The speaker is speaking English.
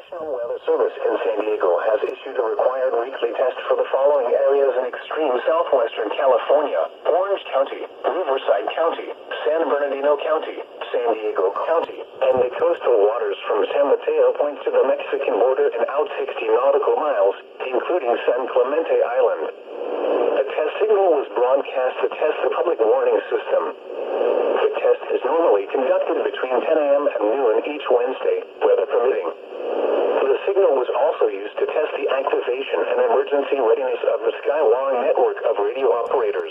National Weather Service in San Diego has issued a required weekly test for the following areas in extreme southwestern California: Orange County, Riverside County, San Bernardino County, San Diego County, and the coastal waters from San Mateo Point to the Mexican border and out 60 nautical miles, including San Clemente Island. A test signal was broadcast to test the public warning system. The test is normally conducted between 10 a.m. and noon each Wednesday, weather permitting. The signal was also used to test the activation and emergency readiness of the Skywire network of radio operators.